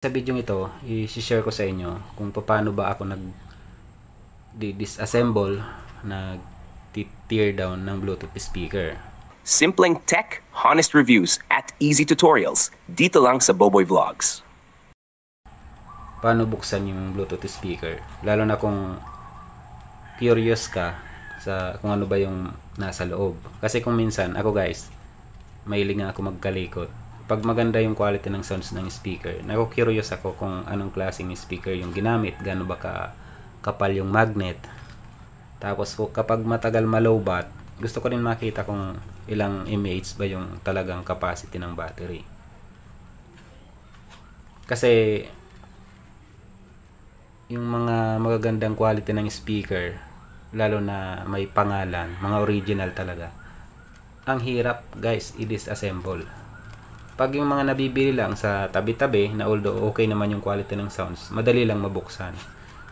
Sa video ito, i-share ko sa inyo kung paano ba ako nag-disassemble, nag-tear down ng Bluetooth speaker. Simpleng tech, honest reviews at easy tutorials dito lang sa Boboy Vlogs. Paano buksan yung Bluetooth speaker? Lalo na kung curious ka sa kung ano ba yung nasa loob. Kasi kung minsan, ako guys, mahilig nga ako magkalikot. Pag maganda yung quality ng sounds ng speaker, nako-curious ako kung anong klaseng speaker yung ginamit, gaano ba kapal yung magnet. Tapos kapag matagal malowbat, gusto ko rin makita kung ilang mAh ba yung talagang capacity ng battery. Kasi yung mga magagandang quality ng speaker, lalo na may pangalan, mga original talaga, ang hirap guys i-disassemble. Pag yung mga nabibili lang sa tabi-tabi, na although okay naman yung quality ng sounds, madali lang mabuksan.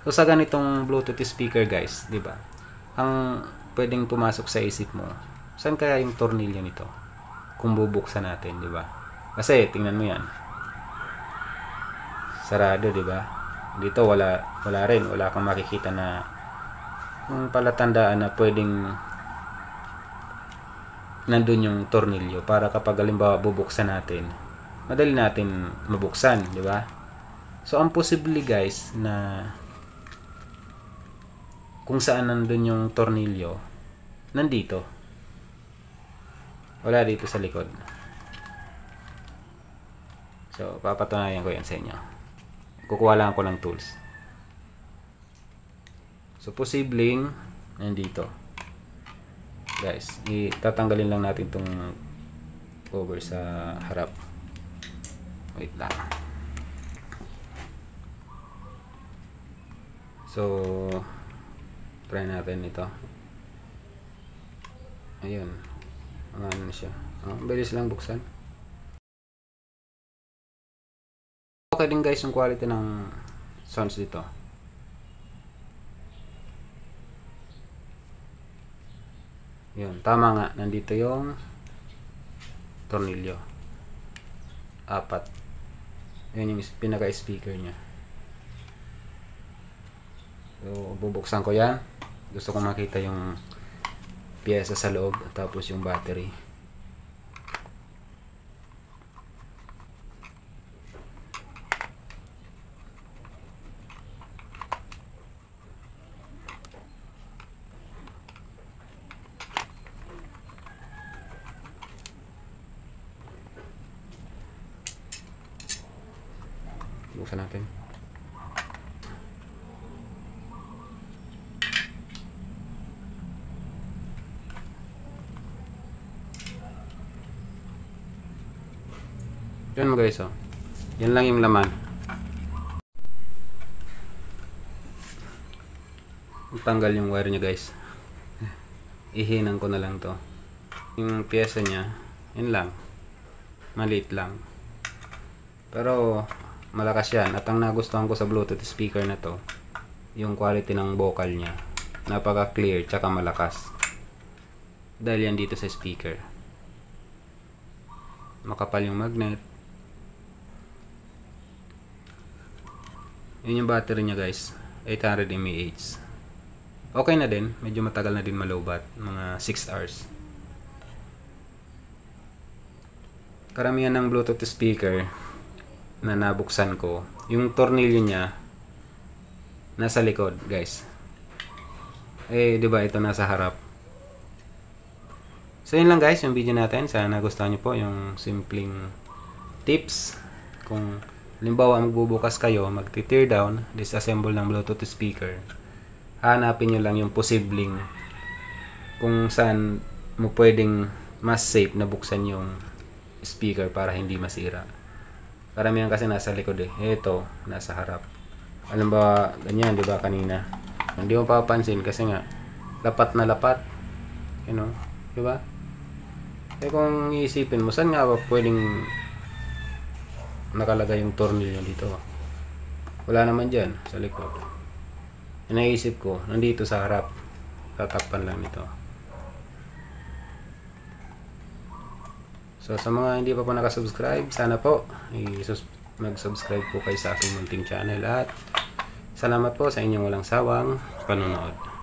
So sa ganitong Bluetooth speaker guys, di ba? Ang pwedeng pumasok sa isip mo, saan kaya yung tornilyo nito? Kung bubuksan natin, di ba? Kasi tingnan mo yan. Sarado, di ba? Dito wala kang makikita na yung palatandaan na pwedeng nandun yung tornilyo para kapag halimbawa bubuksan natin, madali natin mabuksan, di ba? So ang posible guys na kung saan nandun yung tornilyo, nandito. Wala dito sa likod. So papatunayan ko yan sa inyo. Kukuha lang ako ng tools. So posibleng nandito. Guys, itatanggalin lang natin itong cover sa harap. Wait lang. So try natin ito. Ayun, ano siya. Bilis lang buksan. Okay din guys yung quality ng sounds dito. Yun, tama nga, nandito yung tornilyo. 4. Yun yung pinaka-speaker nya. So bubuksan ko yan. Gusto kong makita yung piyesa sa loob, tapos yung battery. Buksan natin. Yan mo guys, oh. Yan lang yung laman. Tanggal yung wire nya guys. Ihinan ko na lang to. Yung pyesa nya, yun lang. Maliit lang. Pero malakas yan, at ang nagustuhan ko sa Bluetooth speaker na to, yung quality ng vocal nya, napaka clear tsaka malakas dahil yan dito sa speaker. Makapal yung magnet. Yun yung battery nya guys, 800 mAh. Okay na din, medyo matagal na din malowbat, mga 6 hours. Karamihan ng Bluetooth speaker na nabuksan ko, yung tornilyo niya nasa likod guys. Di ba ito nasa harap. So yun lang guys yung video natin. Sana nagustuhan niyo po yung simpleng tips. Kung halimbawa magbubukas kayo, magti-tear down, disassemble ng Bluetooth speaker, hanapin nyo lang yung posibleng kung saan mo pwedeng mas safe na buksan yung speaker para hindi masira. Karamihan kasi nasa likod eh. Ito, nasa harap. Alam ba, ganyan, di ba kanina? Hindi mo papansin kasi nga, lapat na lapat. You know, di ba? Eh kung iisipin mo, saan nga ba pwedeng nakalagay yung tornilyo dito? Wala naman dyan, sa likod. Naisip ko, nandito sa harap. Tatakpan lang nito. So sa mga hindi pa po nakasubscribe, sana po mag-subscribe po kayo sa aking munting channel at salamat po sa inyong walang sawang panonood.